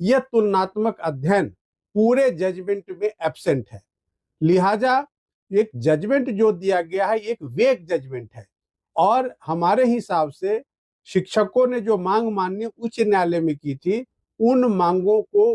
यह तुलनात्मक अध्ययन पूरे जजमेंट में एब्सेंट है। लिहाजा एक जजमेंट जो दिया गया है एक वेग जजमेंट है और हमारे हिसाब से शिक्षकों ने जो मांग माननीय उच्च न्यायालय में की थी उन मांगों को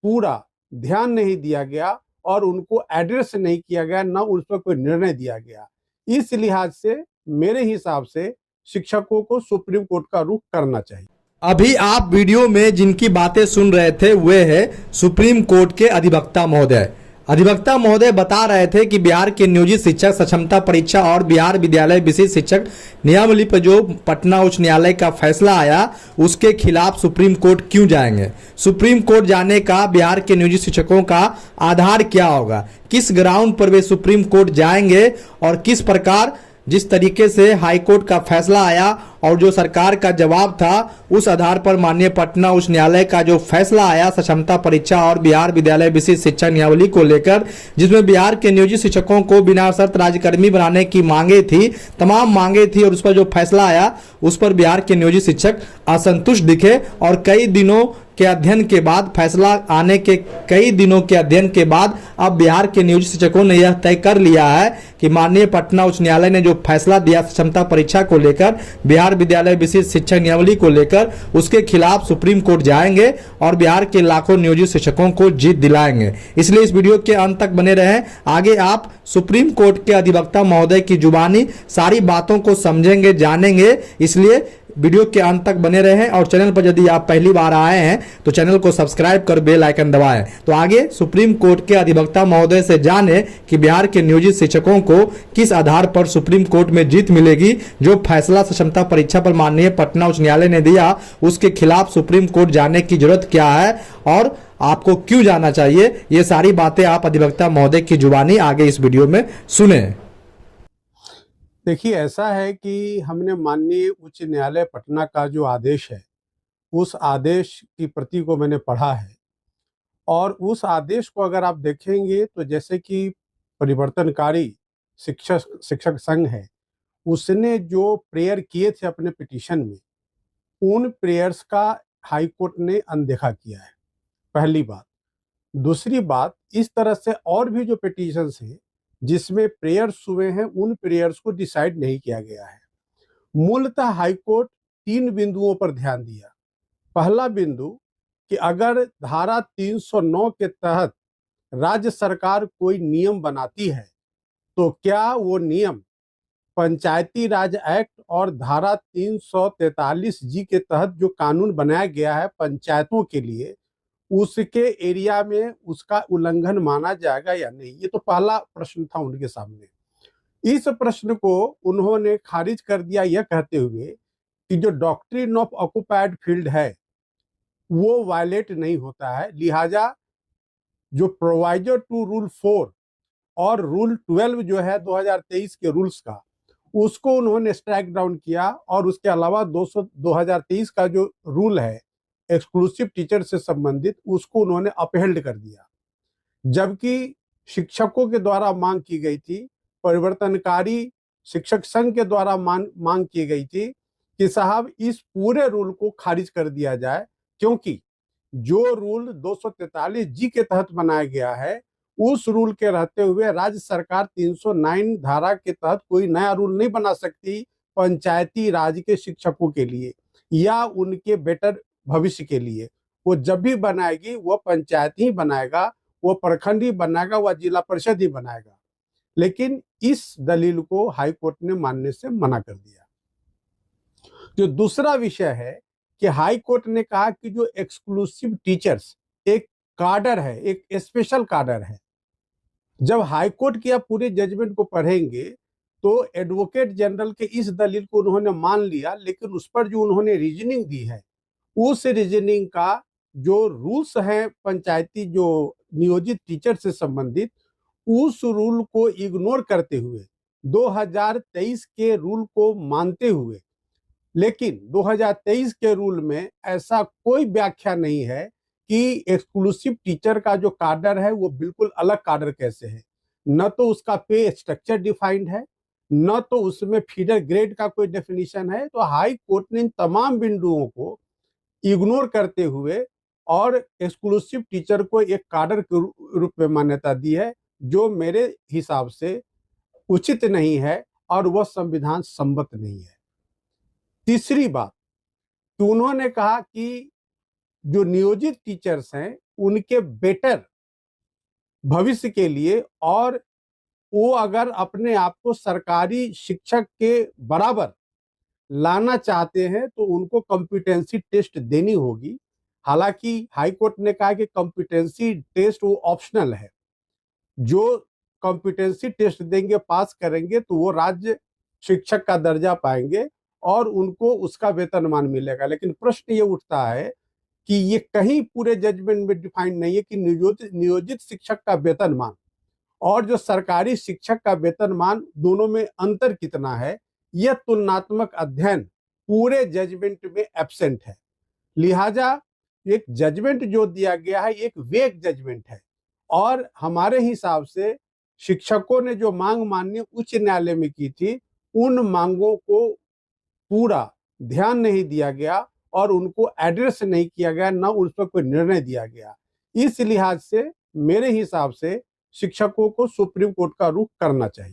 पूरा ध्यान नहीं दिया गया और उनको एड्रेस नहीं किया गया, न उस पर कोई निर्णय दिया गया। इस लिहाज से मेरे हिसाब से शिक्षकों को सुप्रीम कोर्ट का रुख करना चाहिए। अभी आप वीडियो में जिनकी बातें सुन रहे थे वे है सुप्रीम कोर्ट के अधिवक्ता महोदय। अधिवक्ता महोदय बता रहे थे कि बिहार के नियोजित शिक्षक सक्षमता परीक्षा और बिहार विद्यालय विशिष्ट शिक्षक नियमावली पर जो पटना उच्च न्यायालय का फैसला आया उसके खिलाफ सुप्रीम कोर्ट क्यों जाएंगे। सुप्रीम कोर्ट जाने का बिहार के नियोजित शिक्षकों का आधार क्या होगा, किस ग्राउंड पर वे सुप्रीम कोर्ट जाएंगे और किस प्रकार जिस तरीके से हाईकोर्ट का फैसला आया और जो सरकार का जवाब था उस आधार पर माननीय पटना उच्च न्यायालय का जो फैसला आया सक्षमता परीक्षा और बिहार विद्यालय विशिष्ट शिक्षा नियमावली को लेकर, जिसमें बिहार के नियोजित शिक्षकों को बिना शर्त राज्यकर्मी बनाने की मांगे थी, तमाम मांगे थी और उस पर जो फैसला आया उस पर बिहार के नियोजित शिक्षक असंतुष्ट दिखे और कई दिनों के अध्ययन के बाद फैसला आने के कई दिनों के अध्ययन के बाद अब बिहार के नियोजित शिक्षकों ने यह तय कर लिया है कि माननीय पटना उच्च न्यायालय ने जो फैसला दिया क्षमता परीक्षा को लेकर, बिहार विद्यालय विशिष्ट शिक्षा नियमावली को लेकर, उसके खिलाफ सुप्रीम कोर्ट जाएंगे और बिहार के लाखों नियोजित शिक्षकों को जीत दिलाएंगे। इसलिए इस वीडियो के अंत तक बने रहें। आगे आप सुप्रीम कोर्ट के अधिवक्ता महोदय की जुबानी सारी बातों को समझेंगे, जानेंगे। इसलिए वीडियो के अंत तक बने रहें और चैनल पर यदि आप पहली बार आए हैं तो चैनल को सब्सक्राइब कर बेल आइकन दबाएं। तो आगे सुप्रीम कोर्ट के अधिवक्ता महोदय से जाने कि बिहार के नियोजित शिक्षकों को किस आधार पर सुप्रीम कोर्ट में जीत मिलेगी। जो फैसला सक्षमता परीक्षा पर माननीय पटना उच्च न्यायालय ने दिया उसके खिलाफ सुप्रीम कोर्ट जाने की जरूरत क्या है और आपको क्यों जाना चाहिए, ये सारी बातें आप अधिवक्ता महोदय की जुबानी आगे इस वीडियो में सुने। देखिए, ऐसा है कि हमने माननीय उच्च न्यायालय पटना का जो आदेश है उस आदेश की प्रति को मैंने पढ़ा है और उस आदेश को अगर आप देखेंगे तो जैसे कि परिवर्तनकारी शिक्षक संघ है उसने जो प्रेयर किए थे अपने पिटीशन में उन प्रेयर्स का हाई कोर्ट ने अनदेखा किया है, पहली बात। दूसरी बात, इस तरह से और भी जो पिटीशंस हैं जिसमें प्रेयर्स हुए हैं उन प्रेयर्स को डिसाइड नहीं किया गया है। मूलतः हाईकोर्ट 3 बिंदुओं पर ध्यान दिया। पहला बिंदु कि अगर धारा 309 के तहत राज्य सरकार कोई नियम बनाती है तो क्या वो नियम पंचायती राज एक्ट और धारा 343 जी के तहत जो कानून बनाया गया है पंचायतों के लिए उसके एरिया में उसका उल्लंघन माना जाएगा या नहीं। ये तो पहला प्रश्न था उनके सामने। इस प्रश्न को उन्होंने खारिज कर दिया यह कहते हुए कि जो डॉक्ट्रिन ऑफ ऑक्युपाइड फील्ड है वो वायलेट नहीं होता है, लिहाजा जो प्रोवाइजर टू रूल 4 और रूल 12 जो है 2023 के रूल्स का उसको उन्होंने स्ट्राइक डाउन किया और उसके अलावा 2023 का जो रूल है एक्सक्लूसिव टीचर से संबंधित उसको उन्होंने अपहेल्ड कर दिया। जबकि शिक्षकों के द्वारा मांग की गई थी, परिवर्तनकारी शिक्षक संघ के द्वारा मांग की गई थी कि साहब इस पूरे रूल को खारिज कर दिया जाए क्योंकि जो रूल 243 जी के तहत बनाया गया है उस रूल के रहते हुए राज्य सरकार 309 धारा के तहत कोई नया रूल नहीं बना सकती पंचायती राज के शिक्षकों के लिए या उनके बेटर भविष्य के लिए। वो जब भी बनाएगी वो पंचायत ही बनाएगा, वो प्रखंड ही बनाएगा, वह जिला परिषद ही बनाएगा। लेकिन इस दलील को हाई कोर्ट ने मानने से मना कर दिया। जो दूसरा विषय है कि हाई कोर्ट ने कहा कि जो एक्सक्लूसिव टीचर्स एक काडर है, एक स्पेशल काडर है। जब हाई कोर्ट की आप पूरे जजमेंट को पढ़ेंगे तो एडवोकेट जनरल के इस दलील को उन्होंने मान लिया, लेकिन उस पर जो उन्होंने रीजनिंग दी है उस रीजनिंग का जो रूल्स हैं पंचायती जो नियोजित टीचर से संबंधित उस रूल को इग्नोर करते हुए 2023 के रूल को मानते हुए, लेकिन 2023 के रूल में ऐसा कोई व्याख्या नहीं है कि एक्सक्लूसिव टीचर का जो काडर है वो बिल्कुल अलग काडर कैसे है। न तो उसका पे स्ट्रक्चर डिफाइंड है, न तो उसमें फीडर ग्रेड का कोई डेफिनेशन है। तो हाई कोर्ट ने इन तमाम बिंदुओं को इग्नोर करते हुए और एक्सक्लूसिव टीचर को एक काडर के रूप में मान्यता दी है, जो मेरे हिसाब से उचित नहीं है और वह संविधान सम्मत नहीं है। तीसरी बात कि उन्होंने कहा कि जो नियोजित टीचर्स हैं उनके बेटर भविष्य के लिए, और वो अगर अपने आप को सरकारी शिक्षक के बराबर लाना चाहते हैं तो उनको कॉम्पिटेंसी टेस्ट देनी होगी। हालांकि हाई कोर्ट ने कहा कि कॉम्पिटेंसी टेस्ट वो ऑप्शनल है, जो कॉम्पिटेंसी टेस्ट देंगे, पास करेंगे तो वो राज्य शिक्षक का दर्जा पाएंगे और उनको उसका वेतनमान मिलेगा। लेकिन प्रश्न ये उठता है कि ये कहीं पूरे जजमेंट में डिफाइन नहीं है कि नियोजित शिक्षक का वेतनमान और जो सरकारी शिक्षक का वेतनमान दोनों में अंतर कितना है। यह तुलनात्मक अध्ययन पूरे जजमेंट में एब्सेंट है। लिहाजा एक जजमेंट जो दिया गया है एक वेग जजमेंट है, और हमारे हिसाब से शिक्षकों ने जो मांग माननीय उच्च न्यायालय में की थी, उन मांगों को पूरा ध्यान नहीं दिया गया और उनको एड्रेस नहीं किया गया, न उस पर कोई निर्णय दिया गया। इस लिहाज से मेरे हिसाब से शिक्षकों को सुप्रीम कोर्ट का रुख करना चाहिए।